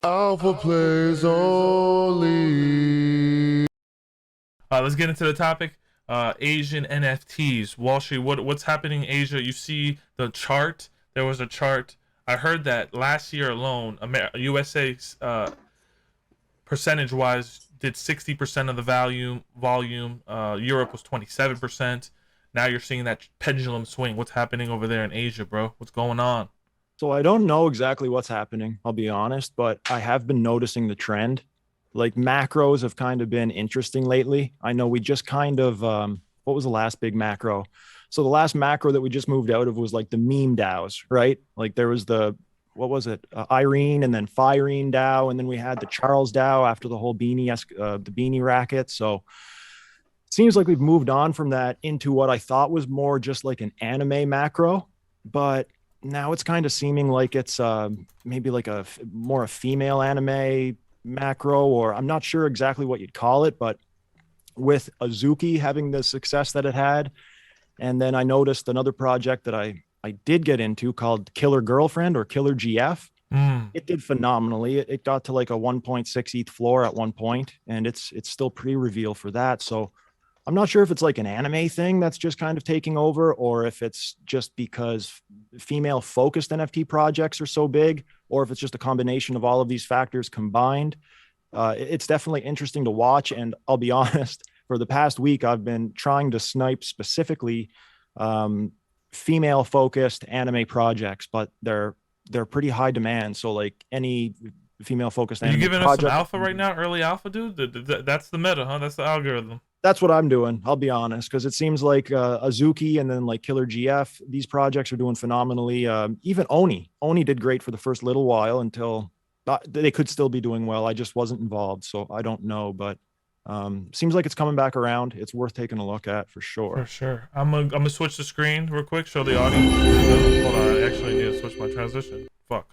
Alpha plays only. Let's get into the topic. Asian NFTs. Wall Street. What's happening in Asia? You see the chart. There was a chart. I heard that last year alone, USA percentage wise did 60% of the volume. Europe was 27%. Now you're seeing that pendulum swing. What's happening over there in Asia, bro? What's going on? So I don't know exactly what's happening, I'll be honest, but I have been noticing the trend. Like macros have kind of been interesting lately. I know we just kind of what was the last big macro? So the last macro that we just moved out of was like the meme DAOs, right? Like there was the what was it? Irene and then Firene DAO, and then we had the Charles DAO after the whole the beanie racket. So it seems like we've moved on from that into what I thought was more just like an anime macro, but now it's kind of seeming like it's maybe like more a female anime macro, or I'm not sure exactly what you'd call it, but with Azuki having the success that it had. And then I noticed another project that I did get into called Killer Girlfriend or Killer GF. Mm. It did phenomenally. It got to like a 1.6 ETH floor at one point, and it's still pre-reveal for that. So I'm not sure if it's like an anime thing that's just kind of taking over, or if it's just because female focused NFT projects are so big, or if it's just a combination of all of these factors combined. It's definitely interesting to watch. And I'll be honest, for the past week, I've been trying to snipe specifically um, female focused anime projects, but they're pretty high demand. So like any female focused Are you anime giving us some project, alpha right now? Early alpha, dude? That's the meta, huh? That's the algorithm. that's what I'm doing. I'll be honest, because it seems like Azuki and then like Killer GF, these projects are doing phenomenally. Even Oni did great for the first little while until they could still be doing well. I just wasn't involved, so I don't know. But seems like it's coming back around. It's worth taking a look at for For sure. sure. I'm gonna switch the screen real quick, show the audience. Hold on, I actually need to switch my transition. Fuck.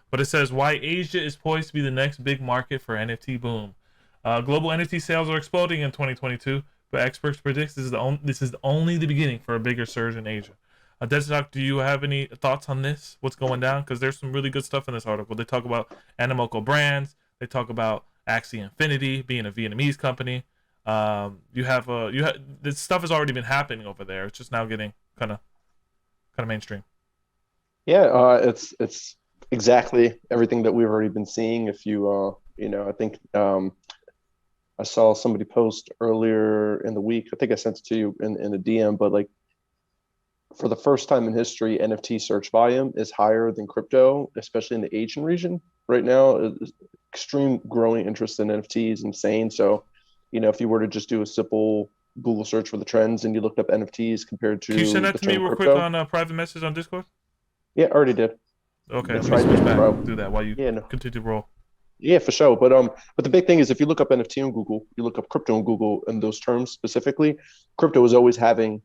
But it says why Asia is poised to be the next big market for NFT boom. Global NFT sales are exploding in 2022, but experts predict this is only the beginning for a bigger surge in Asia. Destock, do you have any thoughts on this? What's going down? Because there's some really good stuff in this article. They talk about Animoco Brands. They talk about Axie Infinity being a Vietnamese company. You have this stuff has already been happening over there. It's just now getting kind of mainstream. Yeah, it's exactly everything that we've already been seeing. If you I think I saw somebody post earlier in the week. I think I sent it to you in a DM, but like for the first time in history, NFT search volume is higher than crypto, especially in the Asian region right now. Extreme growing interest in NFT is insane. So, if you were to just do a simple Google search for the trends and you looked up NFTs compared Can you send to that the to me term real quick crypto, on a private message on Discord? yeah, already did. Okay, let It's me right switch there, back. bro. Do that while you Yeah, no, continue to roll. yeah, for sure. But the big thing is if you look up NFT on Google, you look up crypto on Google and those terms specifically, crypto is always having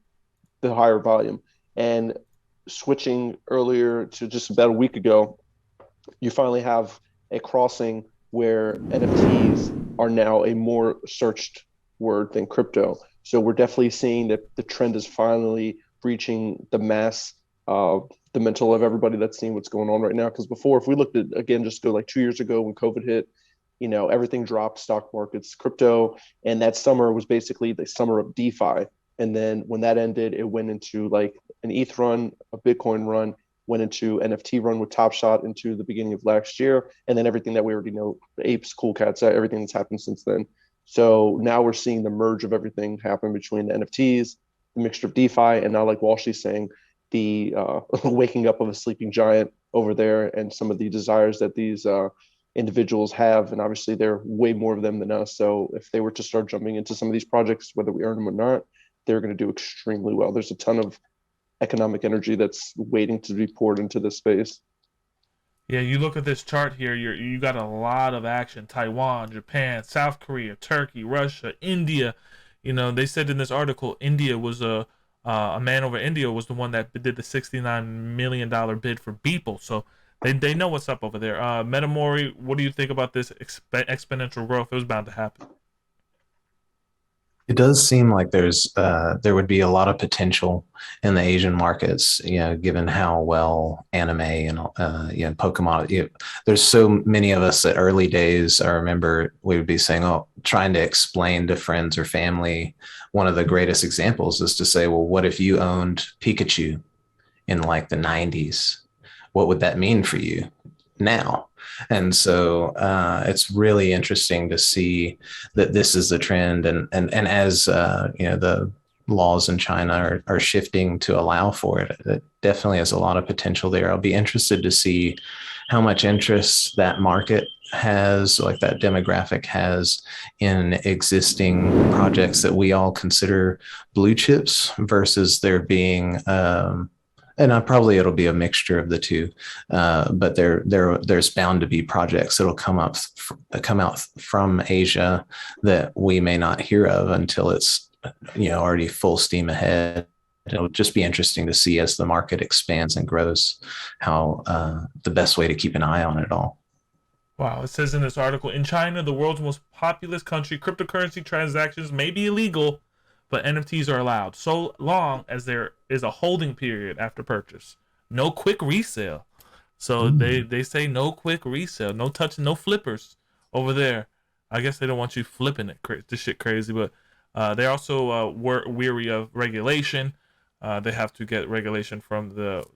the higher volume. And switching earlier to just about a week ago, you finally have a crossing where NFTs are now a more searched word than crypto. So we're definitely seeing that the trend is finally reaching the mass, the mental of everybody that's seeing what's going on right now. Because before, if we looked at again, just go like 2 years ago when COVID hit, everything dropped, stock markets, crypto, and that summer was basically the summer of DeFi. And then when that ended, it went into like an ETH run, a Bitcoin run, went into NFT run with Top Shot into the beginning of last year, and then everything that we already know, apes, cool cats, everything that's happened since then. So now we're seeing the merge of everything happen between the NFTs, the mixture of DeFi, and now like Walshy's saying, the waking up of a sleeping giant over there, and some of the desires that these individuals have, and obviously there are way more of them than us. So if they were to start jumping into some of these projects, whether we earn them or not, they're going to do extremely well. There's a ton of economic energy that's waiting to be poured into this space. Yeah, you look at this chart here. You got a lot of action. Taiwan, Japan, South Korea, Turkey, Russia, India. They said in this article, India was a man over India was the one that did the $69 million bid for Beeple. So they know what's up over there. Metamori, what do you think about this exponential growth? It was bound to happen. It does seem like there would be a lot of potential in the Asian markets, given how well anime and Pokemon. There's so many of us at early days. I remember we would be saying, "Oh, trying to explain to friends or family." One of the greatest examples is to say, "Well, what if you owned Pikachu in like the '90s? What would that mean for you now?" And so it's really interesting to see that this is the trend, and as the laws in China are shifting to allow for it, it definitely has a lot of potential there. I'll be interested to see how much interest that market has, like that demographic has, in existing projects that we all consider blue chips versus there being and probably it'll be a mixture of the two, but there's bound to be projects that'll come out from Asia that we may not hear of until it's already full steam ahead. It'll just be interesting to see as the market expands and grows how the best way to keep an eye on it all. Wow, it says in this article, in China, the world's most populous country, cryptocurrency transactions may be illegal, but NFTs are allowed so long as there is a holding period after purchase. No quick resale. So they say no quick resale, no touching, no flippers over there. I guess they don't want you flipping it. This shit crazy, but they also weary of regulation. They have to get regulation from the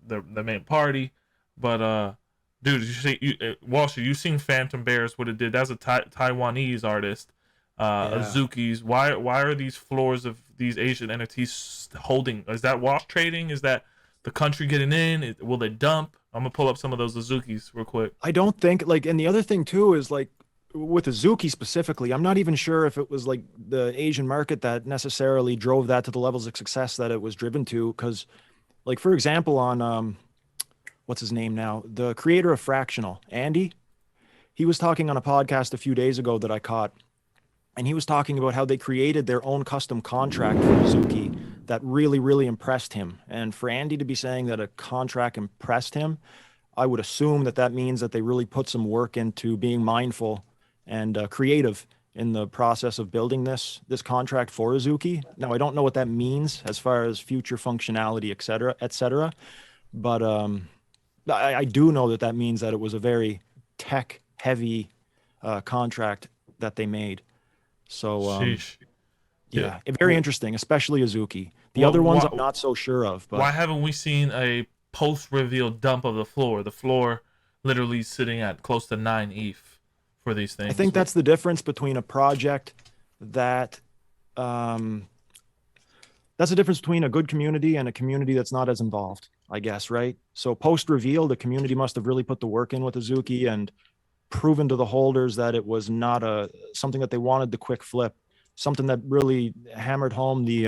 main party. But dude, you see, Walsh, you seen Phantom Bears? What it did? That's a Taiwanese artist. Azuki's. Why are these floors of these Asian NFTs holding? Is that wash trading? Is that the country getting in? Will they dump? I'm gonna pull up some of those Azuki's real quick. I don't think and the other thing too is like with Azuki specifically, I'm not even sure if it was like the Asian market that necessarily drove that to the levels of success that it was driven to. Because, like for example, on what's his name now, the creator of Fractional, Andy, he was talking on a podcast a few days ago that I caught. And he was talking about how they created their own custom contract for Azuki that really, really impressed him. And for Andy to be saying that a contract impressed him, I would assume that means that they really put some work into being mindful and creative in the process of building this contract for Azuki. Now, I don't know what that means as far as future functionality, et cetera. But I do know that means that it was a very tech-heavy contract that they made. So, yeah, very interesting, especially Azuki. The other ones I'm not so sure of. But why haven't we seen a post-reveal dump of the floor? The floor literally sitting at close to 9 ETH for these things. I think that's the difference between a project that's the difference between a good community and a community that's not as involved, I guess, right? So post-reveal, the community must have really put the work in with Azuki and proven to the holders that it was not something that they wanted the quick flip, something that really hammered home the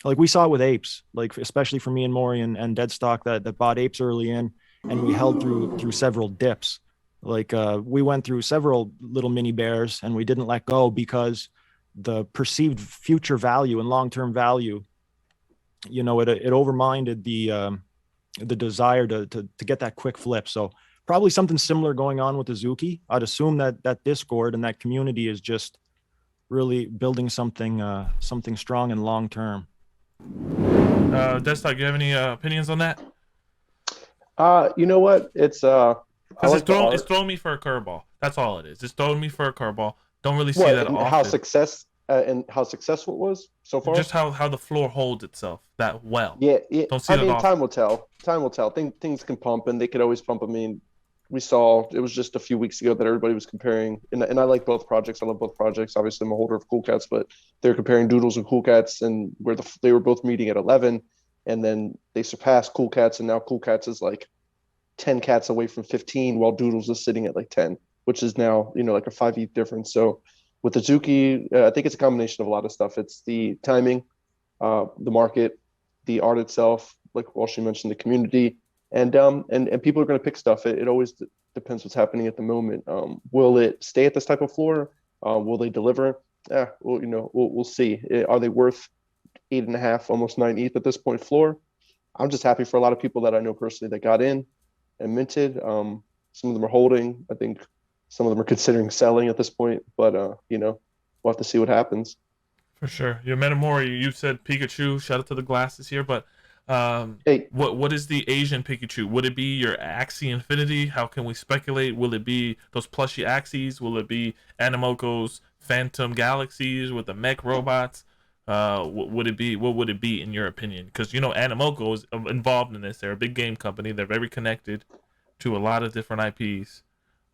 like we saw it with apes, like especially for me and Maury and Deadstock that bought apes early in, and we held through several dips. Like we went through several little mini bears and we didn't let go because the perceived future value and long-term value, it overminded the desire to get that quick flip. So probably something similar going on with Azuki. I'd assume that Discord and that community is just really building something strong and long term. Deadstock, you have any opinions on that? You know what? It's it's throwing me for a curveball. That's all it is. It's throwing me for a curveball. Don't really see that often. How successful it was so far. Just how the floor holds itself that well. Yeah. Don't see that often. Time will tell. Time will tell. Things can pump, and they could always pump. I mean, we saw it was just a few weeks ago that everybody was comparing, and I like both projects. I love both projects. Obviously, I'm a holder of Cool Cats, but they're comparing Doodles and Cool Cats, and where they were both meeting at 11, and then they surpassed Cool Cats, and now Cool Cats is like 10 cats away from 15, while Doodles is sitting at like 10, which is now like a 5 ETH difference. So with Azuki, I think it's a combination of a lot of stuff. It's the timing, the market, the art itself, like Walsh mentioned, the community. And people are going to pick stuff. It always depends what's happening at the moment. Will it stay at this type of floor? Will they deliver? We'll see. Are they worth 8.5, almost 9 ETH at this point floor? I'm just happy for a lot of people that I know personally that got in and minted. Some of them are holding. I think some of them are considering selling at this point. But we'll have to see what happens. For sure. Your Metamori, you said Pikachu. Shout out to the glasses here, but Hey, what is the Asian Pikachu? Would it be your Axie Infinity? How can we speculate? Will it be those plushy Axies? Will it be Animoko's Phantom Galaxies with the mech robots? Would it be? What would it be in your opinion? Because Animoco is involved in this. They're a big game company. They're very connected to a lot of different IPs.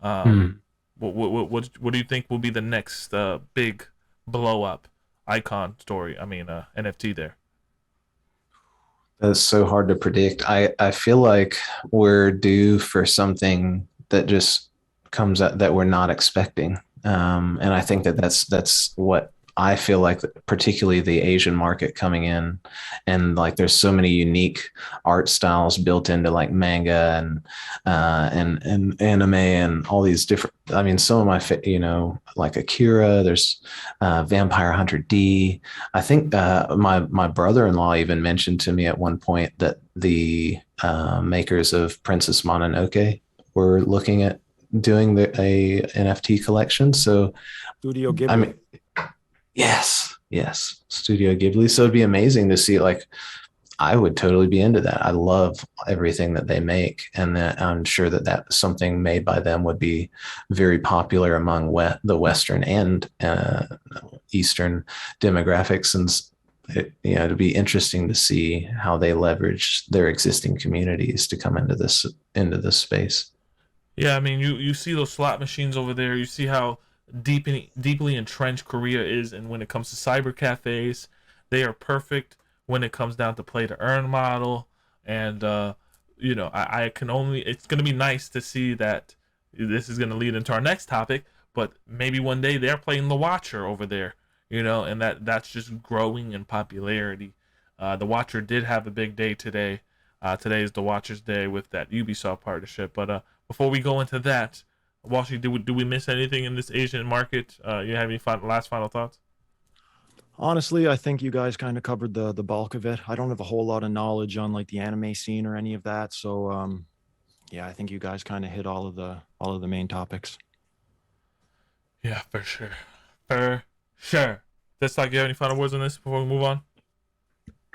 Hmm. What do you think will be the next big blow up icon story? I mean, NFT there. That's so hard to predict. I feel like we're due for something that just comes out that we're not expecting. And I think that that's what I feel like, particularly the Asian market coming in, and like there's so many unique art styles built into like manga and anime and all these different. I mean, some of my like Akira. There's Vampire Hunter D. I think my brother-in-law even mentioned to me at one point that the makers of Princess Mononoke were looking at doing a NFT collection. So, Studio Ghibli. I mean, yes, Studio Ghibli. So it'd be amazing to see. Like, I would totally be into that. I love everything that they make, and that I'm sure that something made by them would be very popular among the Western and Eastern demographics. And it'd be interesting to see how they leverage their existing communities to come into this space. Yeah, I mean, you see those slot machines over there. You see how deeply entrenched Korea is, and when it comes to cyber cafes, they are perfect when it comes down to play to earn model. And I can only. It's gonna be nice to see that this is gonna lead into our next topic. But maybe one day they're playing the Watcher over there, and that's just growing in popularity. The Watcher did have a big day today. Today is the Watcher's Day with that Ubisoft partnership. But before we go into that, Walshy, do we miss anything in this Asian market? You have any final thoughts? Honestly, I think you guys kind of covered the bulk of it. I don't have a whole lot of knowledge on like the anime scene or any of that. So yeah, I think you guys kind of hit all of the main topics. Yeah, for sure. For sure. That's like, you have any final words on this before we move on?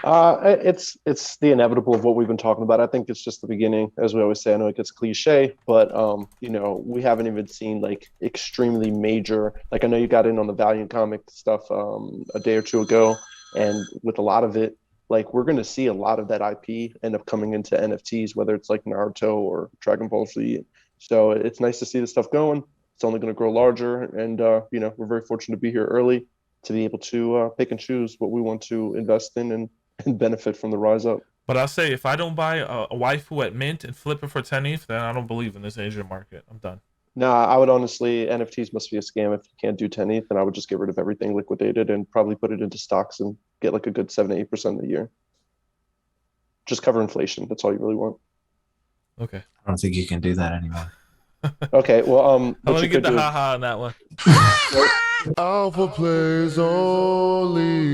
It's the inevitable of what we've been talking about. I think it's just the beginning, as we always say. I know it gets cliche, but we haven't even seen like extremely major. Like I know you got in on the Valiant comic stuff a day or two ago, and with a lot of it, like we're gonna see a lot of that IP end up coming into NFTs, whether it's like Naruto or Dragon Ball Z. So it's nice to see this stuff going. It's only going to grow larger, and we're very fortunate to be here early to be able to pick and choose what we want to invest in and benefit from the rise up. But I'll say, if I don't buy a waifu at Mint and flip it for 10 ETH, then I don't believe in this Asian market. I'm done. No, I would honestly, NFTs must be a scam. If you can't do 10 ETH, then I would just get rid of everything, liquidate it, and probably put it into stocks and get like a good 7 to 8% a year. Just cover inflation. That's all you really want. Okay. I don't think you can do that anymore. Okay, well, I'm gonna get the haha on that one. Alpha plays only.